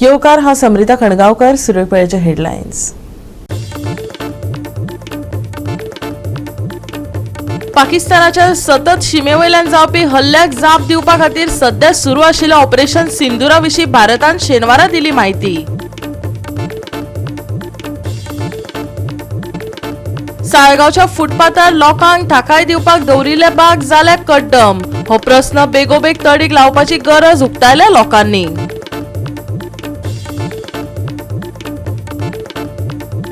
येवकार हा समृता खणगावकर. सुरळीतपळेचे हेडलायन्स. पाकिस्तानाच्या सतत शिमेवयल्यान जावपी हल्ल्याक जाप दिवपा खातीर सध्या सुरू आशिल्ल्या ऑपरेशन सिंदुरा विशीं भारतान शेनवारा दिली माहिती. साळगांवच्या फुटपाथार लोकांक थाकाय दिवपाक दवरिल्ले बाग जाले कड्डम. हो प्रस्न बेगोबेग तडीक लावपाची गरज उक्तायल्या लोकांनी.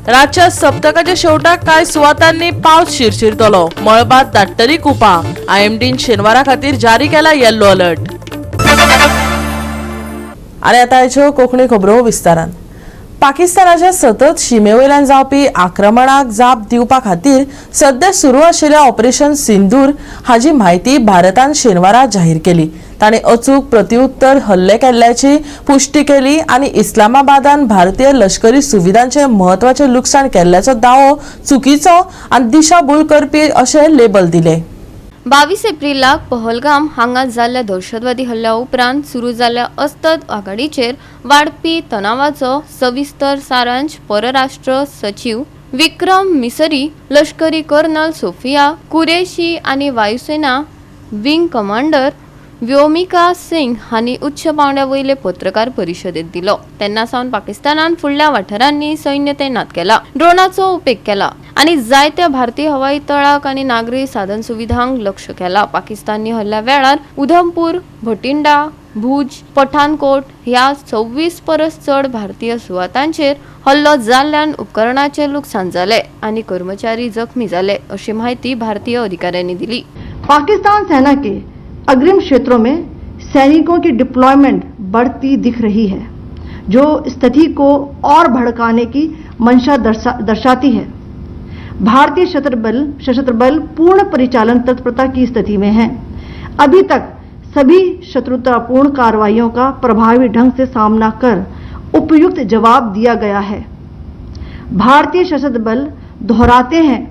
रातच्या सप्तकाच्या शेवटाक कांय सुवातांनी पावस शिरशिरतलो. मळबात धाडटली कुपां. IMDन शेनवारा खातीर जारी केला येल्लो अलर्ट. आनी आतां आयच्यो कोंकणी खबरो विस्तारान. पाकिस्तानाच्या सतत शिमेवयल्यान जावपी आक्रमणाक जाप दिवपा खातीर सध्या सुरू आशिल्ल्या ऑपरेशन सिंदूर हाची म्हायती भारतान शेनवारा जाहीर केली. तांणी अचूक प्रत्युत्तर हल्ले केल्ल्याची पुष्टी केली आनी इस्लामाबादान भारतीय लष्करी सुविधांचे म्हत्वाचे लुकसाण केल्ल्याचो दावो चुकीचो आनी दिशाभूल करपी अशें लेबल दिले. 22 एप्रिलाक पहलगाम हांगा जाल्ल्या दहशतवादी हल्ल्या उपरांत सुरू जाल्ल्या अस्तंत आघाडीचेर वाडपी तणावाचो सविस्तर सारांश परराष्ट्र सचिव विक्रम मिसरी, लष्करी कर्नल सोफिया कुरेशी आनी वायुसेना विंग कमांडर व्योमिका सिंग हांणी उच्च पांवड्या वयले पत्रकार परिशदेंत दिलो. तेन्ना सावन पाकिस्तानान फुडल्या वाठारांनी सैन्य तैनात केला, ड्रोनाचो उपेग केला आनी जायत्या भारतीय हवाई तळाक आनी नागरी साधन सुविधांक लक्ष केला. पाकिस्तानी हल्ल्या वेळार उधमपूर, भटिंडा, भुज, पठाणकोट ह्या 26 परस चड भारतीय सुवातांचेर हल्लो जाल्ल्यान उपकरणाचे लुकसाण जाले आनी कर्मचारी जखमी जाले, अशी माहिती भारतीय अधिकाऱ्यांनी दिली. पाकिस्तान सेना के अग्रिम क्षेत्रों में सैनिकों की डिप्लॉयमेंट बढ़ती दिख रही है, जो स्थिति को और भड़काने की मंशा दर्शाती है. भारतीय सशस्त्र बल पूर्ण परिचालन तत्परता की स्थिति में है. अभी तक सभी शत्रुतापूर्ण कार्रवाइयों का प्रभावी ढंग से सामना कर उपयुक्त जवाब दिया गया है. भारतीय सशस्त्र बल दोहराते हैं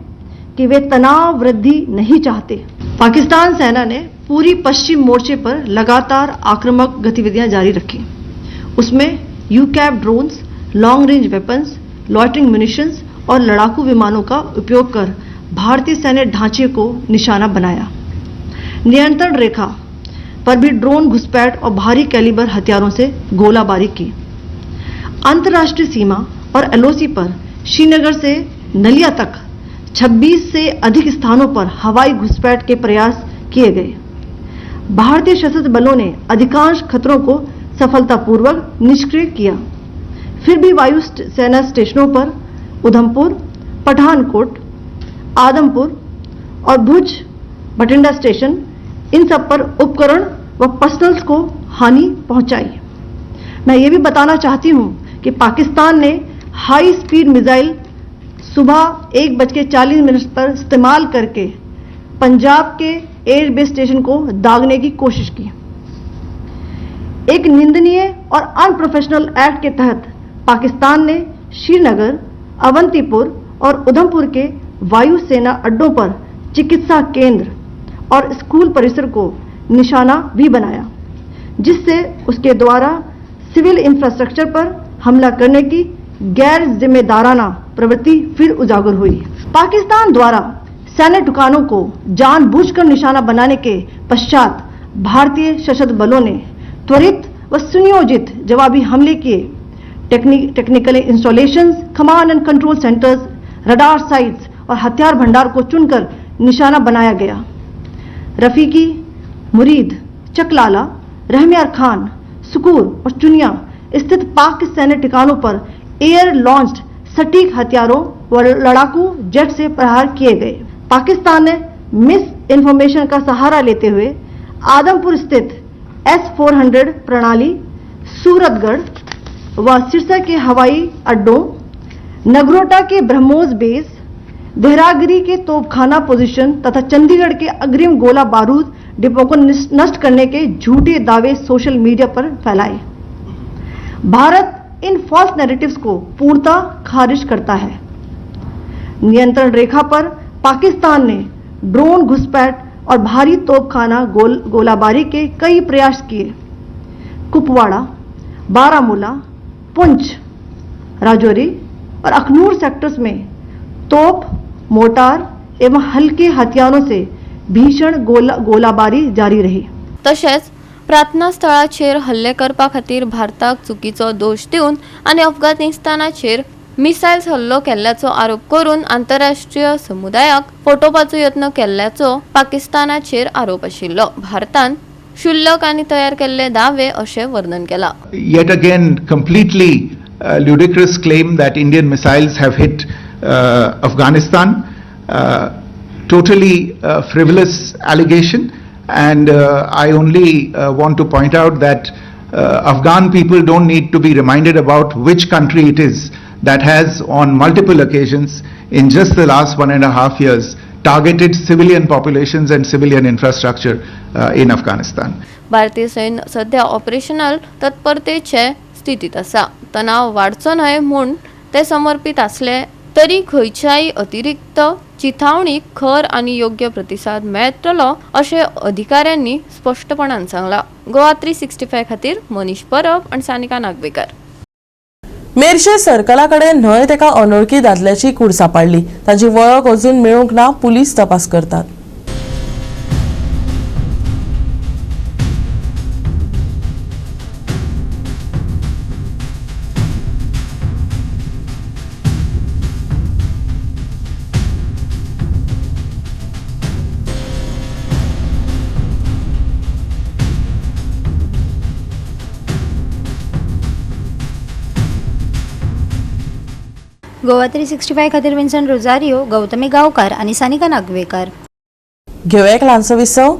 कि वे तनाव वृद्धि नहीं चाहते. पाकिस्तान सेना ने पूरी पश्चिम मोर्चे पर लगातार आक्रामक गतिविधियां जारी रखी. उसमें यूकैप drones, long range weapons, loitering munitions और लड़ाकू विमानों का उपयोग कर भारतीय सैन्य ढांचे को निशाना बनाया. नियंत्रण रेखा पर भी ड्रोन घुसपैठ और भारी कैलिबर हथियारों से गोलाबारी की. अंतर्राष्ट्रीय सीमा और LOC पर श्रीनगर से नलिया तक 26 से अधिक स्थानों पर हवाई घुसपैठ के प्रयास किए गए. भारतीय सशस्त्र बलों ने अधिकांश खतरों को सफलतापूर्वक निष्क्रिय किया. फिर भी वायु सेना स्टेशनों पर उधमपुर, पठानकोट, आदमपुर और भुज, भटिंडा स्टेशन, इन सब पर उपकरण व पर्सनल्स को हानि पहुंचाई. मैं ये भी बताना चाहती हूं कि पाकिस्तान ने हाई स्पीड मिसाइल सुबह 1:40 पर इस्तेमाल करके पंजाब के एयरबेस स्टेशन को दागने की कोशिश की. एक निंदनीय और अनप्रोफेशनल एक्ट के तहत पाकिस्तान ने श्रीनगर, अवंतीपुर और उधमपुर के वायु सेना अड्डों पर चिकित्सा केंद्र और स्कूल परिसर को निशाना भी बनाया, जिससे उसके द्वारा सिविल इंफ्रास्ट्रक्चर पर हमला करने की गैर जिम्मेदाराना प्रवृत्ति फिर उजागर हुई. पाकिस्तान द्वारा सैन्य ठिकानों को जानबूझकर निशाना बनाने के पश्चात भारतीय सशस्त्र बलों ने त्वरित व सुनियोजित जवाबी हमले किए. Technical installations, command end control centres, radar sites और हथियार भंडार को चुनकर निशाना बनाया गया. रफीकी, मुरीद, चकलाला, रहमियार खान, सुकूर और चुनिया स्थित पाक सैन्य ठिकानों पर एयर लॉन्च्ड सटीक हथियारों व लड़ाकू जेट से प्रहार किए गए. पाकिस्तान ने मिस इन्फॉर्मेशन का सहारा लेते हुए आदमपुर स्थित S-400 प्रणाली, सूरतगढ़ व सिरसा के हवाई अड्डों, नगरोटा के ब्रह्मोस बेस, देहरागिरी के तोपखाना पोजीशन तथा चंडीगढ़ के अग्रिम गोला बारूद डिपो को नष्ट करने के झूठे दावे सोशल मीडिया पर फैलाए. भारत इन फॉल्स नैरेटिव्स को पूर्णतः खारिज करता है. नियंत्रण रेखा पर पाकिस्तान ने ड्रोन घुसपैठ और भारी तोपखाना गोलाबारी के कई प्रयास किए. कुपवाड़ा, बारामूला, पुंछ, राजौरी और अखनूर सेक्टर्स में तोप, मोटार एवं हल्के हथियारों से भीषण गोलाबारी जारी रही। तशेंच प्रार्थना स्थळाचेर हल्ले करपा खातीर भारताक चुकीचो दोश दिवन आनी अफगाणिस्तानाचेर मिसायल्स हल्लो केल्ल्याचो आरोप करून आंतरराष्ट्रीय समुदायाक फटोवपाचो यत्न केल्ल्याचो पाकिस्तानाचेर आरोप आशिल्लो। भारतान क्षुल्लक आनी तयार केल्ले दावे अशें वर्णन केला। Yet again, completely ludicrous claim that Indian missiles have hit Afghanistan. Totally frivolous allegation, and I only want to point out that Afghan people don't need to be reminded about which country it is that has on multiple occasions in just the last 1.5 years targeted civilian populations and civilian infrastructure in Afghanistan. भारतीय सैन्य सध्या operational तत्परतेचे स्थितीत आसा। तणाव वाडचो न्हय म्हूण ते समर्पित आसले तरी खंयच्याय अतिरिक्त चिथावणीक खर आनी योग्य प्रतिसाद मेळटलो अशें अधिकाऱ्यांनी स्पष्टपणान सांगला। गोवा 365 खातीर मनीष परब आनी सानिका नागवेकर। मेर्शे सर्कलाकडे न्हय तेका अनवळखी दादल्याची कूड सापडली। ताची वळख अजून मेळूंक ना, पुलीस तपास करतात। गोवा 365 खातीर विन्सन रोजारियो, गौतमी गांवकार आनी सानिका नागवेकर। घेऊया एक ल्हानसो विसव।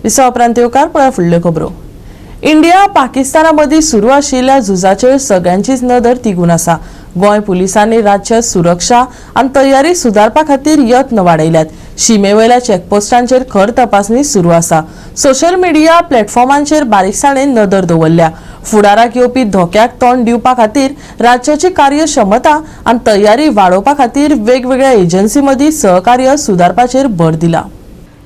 विसव उपरांत येवकार पळय फुडल्यो खबरो। इंडिया पाकिस्ताना मदीं सुरू आशिल्ल्या झुजाचेर सगळ्यांचीच नदर तिगून आसा। गोंय पुलिसांनी राज्य सुरक्षा आनी तयारी सुदारपा खातीर यत्न वाडयल्यात। शिमेवयल्या चेकपोस्टांचेर खर तपासणी सुरू आसा। सोशल मिडिया प्लॅटफॉर्मांचेर बारीकसाणेन नदर दवरल्या। फुडाराक येवपी धोक्याक तोंड दिवपा खातीर राज्याची कार्यक्षमता आनी तयारी वाडोवपा खातीर वेगवेगळ्या एजन्सी मदीं सहकार्य सुदारपाचेर भर दिला।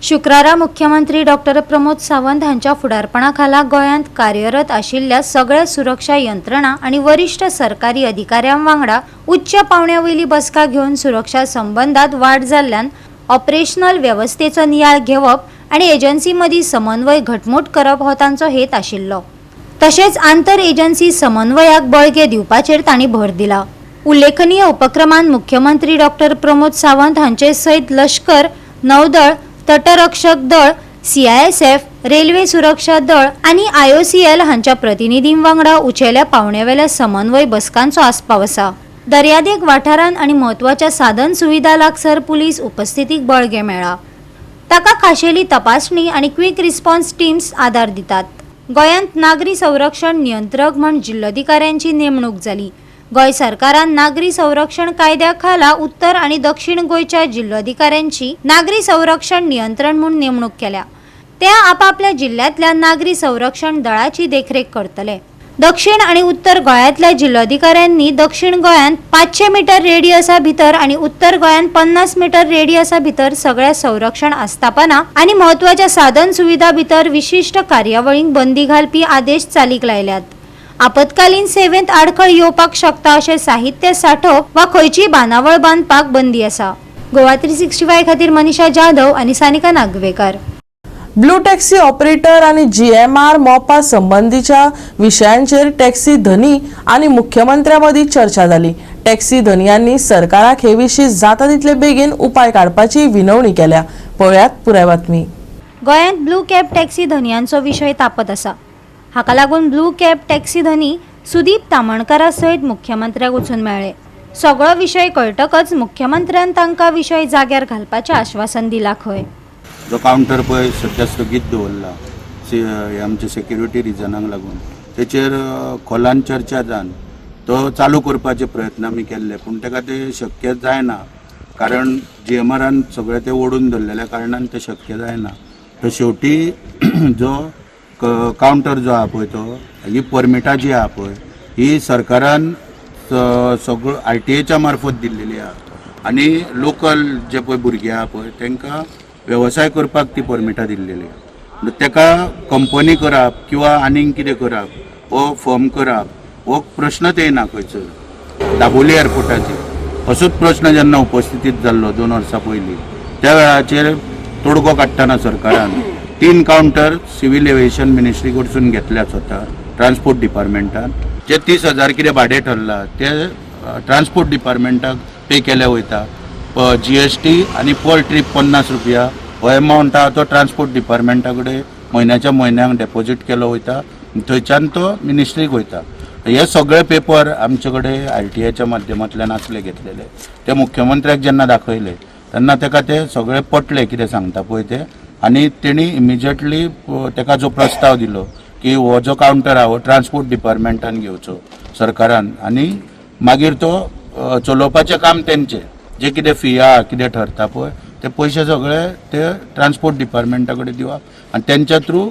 शुक्रारा मुख्यमंत्री डॉक्टर प्रमोद सावंत हांच्या फुडारपणाखाला गोंयांत कार्यरत आशिल्ल्या सगळ्या सुरक्षा यंत्रणा आणि वरिष्ठ सरकारी अधिकाऱ्यां वांगडा उच्च पावण्यावयली बसका घेवन सुरक्षा संबंधात वाड जाल्ल्यान ऑपरेशनल व्यवस्थेचो नियाळ घेवप आणि एजन्सी मदीं समन्वय घटमूट करप हो तांचो हेत आशिल्लो। तशेंच आंतर एजन्सी समन्वयाक बळगे दिवपाचेर तांणी भर दिला। उल्लेखनीय उपक्रमांत मुख्यमंत्री डॉक्टर प्रमोद सावंत हांचे सयत लष्कर, नौदळ, तटरक्षक दळ, CISF, रेल्वे सुरक्षा दळ आणि IOCL हांच्या प्रतिनिधीं वांगडा उचेल्या पावण्यावेल्या समन्वय बसकांचो आस्पाव आसा। दर्यादेग वाठारांत आणि म्हत्वाच्या साधन सुविधा लागसर पुलीस उपस्थितीक बळगे मेळ्ळा। ताका खाशेली तपासणी आणि क्विक रिस्पॉन्स टीम्स आदार दितात। गोंयांत नागरी संरक्षण नियंत्रक म्हण जिल्लोधिकाऱ्यांची नेमणूक जाली। गोंय सरकारान नागरी संरक्षण कायद्या खाला उत्तर आणि दक्षिण गोंयच्या जिल्लोधिकाऱ्यांची नागरी संरक्षण नियंत्रण म्हूण नेमणूक केल्या। ते आपापल्या जिल्ह्यातल्या नागरी संरक्षण दळाची देखरेख करतले। दक्षिण आणि उत्तर गोंयांतल्या जिल्लोधिकाऱ्यांनी दक्षिण गोंयांत 500 मीटर रेडियसा भितर आणि उत्तर गोंयांत 50 मीटर रेडियसा भितर सगळ्या संरक्षण आस्थापना आणि महत्वाच्या साधन सुविधा भितर विशिष्ट कार्यावळींक बंदी घालपी आदेश चालीक लायल्यात। आपत्कालीन सेवेंत आडखळ येवपाक शकता अशें साहित्य साठोवप वा खंयची बांदावळ बांदपाक बंदी आसा। गोवा 365 खातीर मनीषा जाधव आनी Sanika Nagwekar. Blue taxi operator आणि GMR मोपा संबंधीच्या विशयांचेर टॅक्सी धनी आणि मुख्यमंत्र्यांमदी चर्चा जाली। टॅक्सी धनियांनी सरकाराक हे विशीं जाता तितले बेगीन उपाय काडपाची विनवणी केल्या। पळयात पुराय बातमी। गोंयांत ब्लू कॅब टॅक्सी धनियांचो विशय तापत आसा। हाका लागून ब्लू कॅब टॅक्सी धनी सुदीप तामणकारा सयत मुख्यमंत्र्याक वचून मेळ्ळे। सगळो विशय कळटकच मुख्यमंत्र्यान तांकां विशय जाग्यार घालपाचें आश्वासन दिलां। खंय जो कावंटर पळय सध्या स्थगीत दवरला आमच्या सिक्युरिटी रिजनाक लागून तेचेर खोलान चर्चा जावन तो चालू करपाचे प्रयत्न आमी केल्ले, पूण ताका ते शक्य जायना, कारण GMRन सगळे ते ओडून धरलेल्या कारणान ते शक्य जायना। तो शेवटी जो कावंटर जो आहा पळय तो ही परमिटां जी आहा पळय ही सरकारान सगळो RTAच्या मार्फत दिल्लेली आहा, आनी लोकल जे पळय भुरगे आहा पळय तांकां वेवसाय करपाक ती परमिटां दिल्लेली. तेका कंपनी करप किंवा आनीक कितें करप हो फर्म करप हो प्रश्नच येना खंयचर. दाबोली एअरपोर्टाचेर असोच प्रश्न जेन्ना उपस्थितीत जाल्लो 2 वर्सां पयलीं त्या वेळाचेर तोडगो काडटना सरकारान 3 कावंटर सिव्हिल एव्हिएशन मिनिस्ट्री कडसून घेतल्या स्वता ट्रान्सपोर्ट डिपार्टमेंटान. जे 30,000 कितें भाडें ठरलां ते ट्रान्सपोर्ट डिपार्टमेंटाक पे केले वयता. GST आनी पर ट्रीप 50 रुपया हो एमावंट आहा तो ट्रान्सपोर्ट डिपार्टमेंटा कडेन म्हयन्याच्या म्हयन्याक डेपॉझिट केलो वयता. थंयच्यान तो मिनिस्ट्रीक वयता. हे सगळे पेपर आमचे कडेन RTIच्या माध्यमांतल्यान आसले घेतलेले. ते मुख्यमंत्र्याक जेन्ना दाखयले तेन्ना ताका ते सगळे पटले कितें सांगता पळय ते. आनी तेणी इमिजिएटली ताका जो प्रस्ताव दिलो की हो जो कावंटर आहा हो ट्रान्सपोर्ट डिपार्टमेंटान घेवचो सरकारान आनी मागीर तो चलोवपाचें काम तेंचें. जे कितें फी आहा कितें ठरता पळय ते पयशे सगळे ते ट्रान्सपोर्ट डिपार्टमेंटा कडेन दिवप आनी तेंच्या थ्रू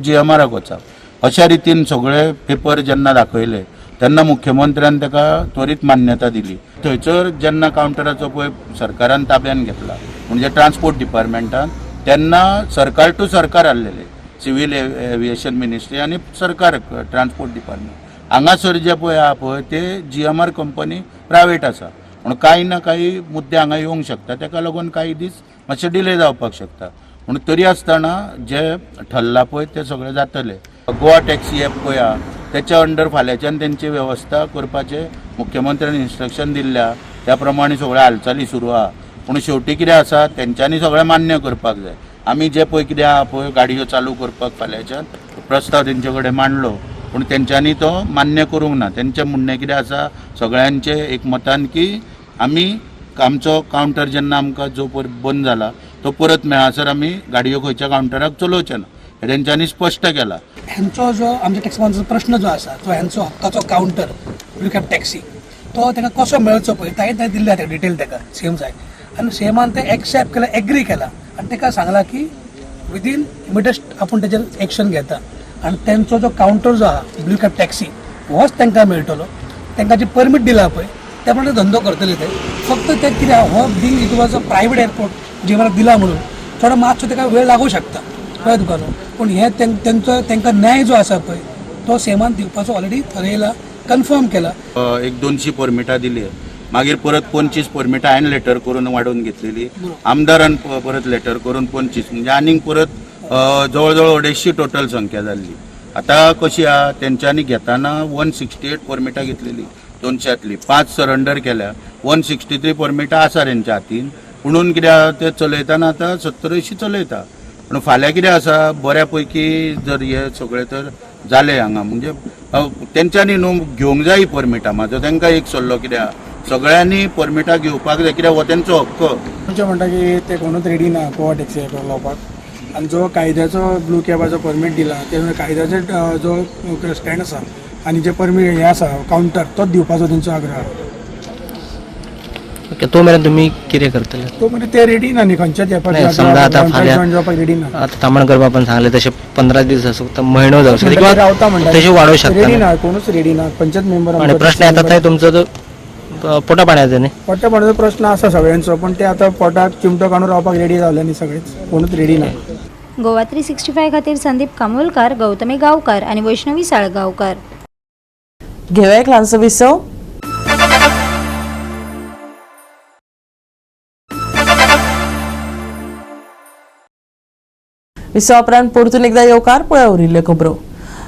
GMRक वचप. अशा रितीन सगळे पेपर जेन्ना दाखयले तेन्ना मुख्यमंत्र्यान ताका त्वरीत मान्यता दिली. थंयसर जेन्ना कावंटराचो पळय सरकारान ताब्यान घेतला म्हणजे ट्रान्सपोर्ट डिपार्टमेंटान तेन्ना सरकार टू सरकार आसलेले सिव्हिल एव्हिएशन मिनिस्ट्री आनी सरकार ट्रान्सपोर्ट डिपार्टमेंट. हांगासर जे पळय आहा पळय ते GMR कंपनी प्रायवेट आसा म्हणून काही ना काही मुद्दे हांगा येवंक शकता. ताका लागून काही दीस मातशे डिले जावपाक शकता. म्हणून तरी आसतना जे ठरला पळय ते सगळे जातले. गोवा टॅक्सी ॲप पळय आहा त्याच्या अंडर फाल्यांच्यान तेंची वेवस्था करपाचे मुख्यमंत्र्यान इन्स्ट्रक्शन दिल्ल्या त्या प्रमाणे सगळ्या हालचाली सुरू आहा. पूण शेवटी कितें आसा तेंच्यांनी सगळें मान्य करपाक जाय. आमी जे पळय कितें आहा पळय गाडयो चालू करपाक फाल्यांच्यान प्रस्ताव तेंचे कडेन मांडलो पूण तेंच्यांनी तो मान्य करूंक ना. तेंचें म्हणणें कितें आसा सगळ्यांचें एकमतान की आमी आमचो कावंटर जेन्ना आमकां जो बंद जाला तो परत मेळासर आमी गाडयो खंयच्या कावंटराक चलोवचे ना हें तेंच्यांनी स्पश्ट केलां. ह्यांचो जो आमच्या टॅक्सीमानचो प्रश्न जो आसा तो ह्यांचो हक्काचो कावंटर रिकॅप टॅक्सी तो ताका कसो मेळचो पळय ताणें दिल्ले ताका डिटेल ताका सीएम साहेब आनी सीएमान ते एक्सेप्ट केला एग्री केला आनी ताका सांगला की विदीन इमिडिएट आपूण तेजेर एक्शन घेता आनी तेंचो जो कावंटर जो आहा ब्लू कॅप टॅक्सी होच तांकां मेळटलो. तांकां जी परमीट दिला पळय त्या प्रमाणे धंदो करतले ते. फक्त ते कितें हो being it was a private airport जे मला दिला म्हणून थोडो मातसो ताका वेळ लागू शकता कळ्ळें तुका न्हू. पूण हे तांकां न्याय जो आसा पळय तो सेमान दिवपाचो ऑलरेडी थरयला कन्फर्म केला. 100-200 परमिटां दिली मागीर परत 25 परमिटां हांवें लेटर करून वाडोवन घेतलेली. आमदारान परत लेटर करून 25 म्हणजे आनीक परत जवळ जवळ 250 टोटल संख्या जाल्ली. आतां कशी आहा तेंच्यांनी घेताना 168 परमिटां घेतलेली 200तली 5 सरेंडर केल्या. 163 परमिटां आसा तेंच्या हातीन म्हणून कितें आहा ते चलयतना आतां 70-80 चलयता. पूण फाल्यां कितें आसा बऱ्या पैकी जर हे सगळे तर जाले हांगा म्हणजे तेंच्यांनी न्हू घेवंक जाय परमिटां. म्हाजो तांकां एक सल्लो कितें आहा सगळ्यांनी परमिटां घेवपाक जाय कित्याक हो तेंचो हक्क. म्हणजे म्हणटा की ते कोणूच रेडी ना गोवा टॅक्सी ॲप लावपाक आनी जो कायद्याचो ब्लू कॅबाचो परमीट दिला ते कायद्याचो जो स्टँड आसा आनी जे परमीट हे आसा कावंटर तोच दिवपाचो तेंचो आग्रह. ओके तो मेरेन तुमी कितें करतले? तो म्हणजे ते रेडी ना न्ही खंयच्याच एपाक समजा आतां फाल्यां जॉइन जावपाक रेडी ना. आतां तामण करपा पण सांगले तशे 15 दीस आसूं तो म्हयनो जावं शकता रावता किंवा म्हणटा तशें वाडोवं रेडी शकता ना कोणूच रेडी ना. पंचायत मेंबर आणि प्रश्न येता थंय तुमचो तो पोटा पाण्याचो न्ही. पोटा पाण्याचो प्रश्न आसा सगळ्यांचो पण ते आतां पोटाक चिमटो काडून रावपाक रेडी जावले न्ही सगळेच कोणूच रेडी ना. गोवा 365 खातीर संदीप कामोलकार, गौतमी गांवकार आणि वैष्णवी साळगांवकार. घेऊया एक ल्हानसो विसव. विसवा उपरांत परतून एकदा येवकार पळय उरिल्ल्यो खबरो.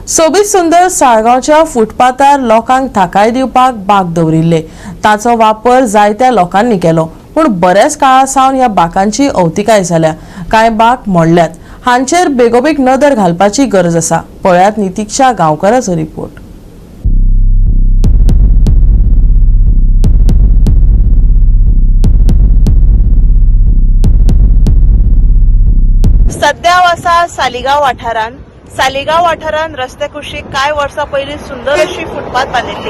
सोबीत सुंदर साळगांवच्या फुटपाथार लोकांक थाकाय दिवपाक बाग दवरिल्ले. ताचो वापर जायत्या लोकांनी केलो पूण बरेच काळा सावन ह्या बाकांची अवतिकाय जाल्या. कांय बाग मोडल्यात. हांचेर बेगोबेग नदर घालपाची गरज आसा. पळयात नितीक्षा गांवकाराचो रिपोर्ट. सध्या आसा सालिगांव वाठारान रस्ते कुशीक कांय वर्सां पयलीं सुंदर अशी फुटपाथ बांदिल्ली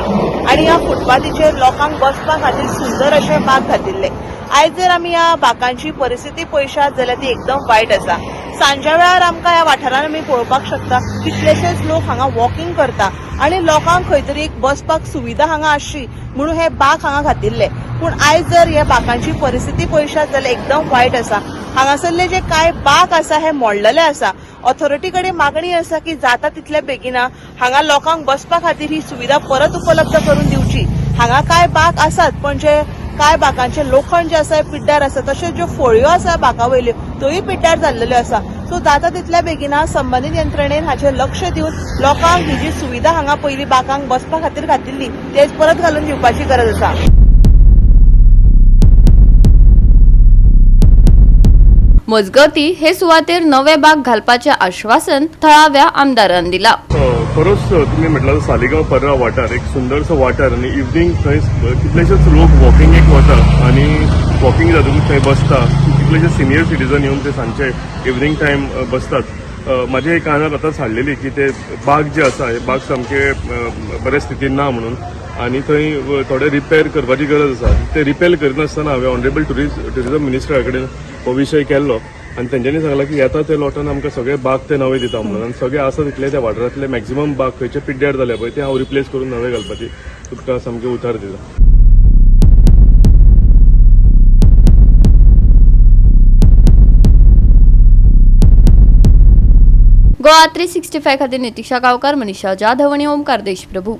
आनी ह्या फुटपाथीचेर लोकांक बसपा खातीर सुंदर अशे बाग घातिल्ले. आयज जर आमी ह्या बागांची परिस्थिती पळयशात जाल्यार ती एकदम वायट आसा. सांच्या वेळार आमकां ह्या वाठारान आमी पळोवपाक शकता कितलेशेच लोक हांगा वॉकिंग करता आनी लोकांक खंय तरी बसपाक सुविधा हांगा आसची म्हणून हे बाग हांगा घातिल्ले. पूण आयज जर ह्या बागांची परिस्थिती पळयशात जाल्यार एकदम वायट आसा. हांगासरले जे कांय बाग आसा हे मोडलेले आसा. ऑथॉरिटी कडेन मागणी आसा की जाता तितले बेगिना हांगा लोकांक बसपा खातीर ही सुविधा परत उपलब्ध करून दिवची. हांगा कांय बाग आसात पण जे कांय बागांचे लोखंड जे आसा पिड्ड्यार आसा, तशेंच ज्यो फोळ्यो आसा बागा वयल्यो त्योय पिड्ड्यार जाल्ल्यो आसा. सो जाता तितल्या बेगिना संबंधीत यंत्रणेन हाचेर लक्ष दिवन लोकांक ही जी सुविधा हांगा पयलीं बागांक बसपा खातीर घातिल्ली ती परत घालून दिवपाची गरज आसा. मजगती हे सुवातेर नवे बाग घालपाचे आश्वासन थळाव्या आमदारान दिला. खरोच तुम्ही म्हटलं सालिगांव पर्रा वाठार एक सुंदरसो वाठार आणि इवनिंग थंय कितलेशेच लोक वॉकिंगेक वता आणि वॉकिंग जातकूच थंय बसता. कितलेशे सिनियर सिटीजन येवन ते सांजचे इवनिंग टायम बसतात. म्हाज्या एक कानार आतांच हाडलेली की ते बाग जे आसा हे बाग सामके बरे स्थितीन ना म्हणून आणि थंय थोडे रिपेर करपाची गरज आसा. ते रिपेर करनासतना हांवें ऑनरेबल टुरिझम मिनिस्टरा कडेन हो विशय केल्लो आणि तेंच्यांनी सांगलां की येता ते लोटान आमकां सगळे बाग ते नवे दिता म्हणून. आनी सगळे आसा तितले त्या वाठारांतले मॅक्झिमम बाग खंयचे पिड्ड्यार जाले पळय ते हांव रिप्लेस करून नवे घालपाची तुमकां सामकें उतर दिता. गोवा 365 खातीर नितीशा गांवकार, मनीषा जाधव आनी ओमकार देशप्रभू.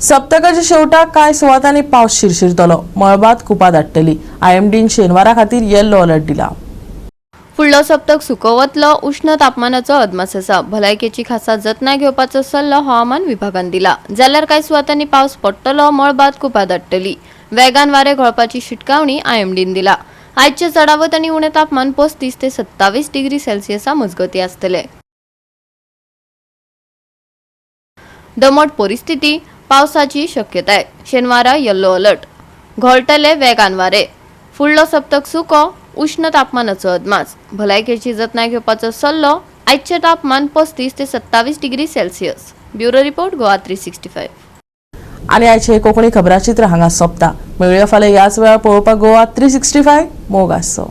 सप्तकाच्या शेवटाक कांय सुवातांनी पावस शिरशिरतलो. मळबात कुपां दाटतली. IMDन शेनवारा खातीर येल्लो अलर्ट दिला. फुडलो सप्तक सुको वतलो. उष्ण तापमानाचो अदमास आसा. भलायकेची खासा जतनाय घेवपाचो सल्लो हवामान विभागान दिला. जाल्यार कांय सुवातांनी पावस पडटलो. मळबात कुपां दाटतली. वेगान वारे घोळपाची शिटकावणी IMDन दिला. आयचे चडावत आनी उणें तापमान 35 ते 27 डिग्री सेल्सियसा मजगती आसतले. दमट परिस्थिती, पावसाची शक्यताय. शेनवारा येल्लो अलर्ट. घोळटले वेगान वारे. फुडलो सप्तक सुको. उष्ण तापमानाचो अदमास. भलायकेची जतनाय घेवपाचो सल्लो. आयचे तापमान 35 ते 27 degree Celsius. Bureau report Goa 365. आणि आयचे कोंकणी खबराचित्र हांगा सोंपता. मेळुया फाल्यां ह्याच वेळार पळोवपाक गोवा 365 मोग आसचो.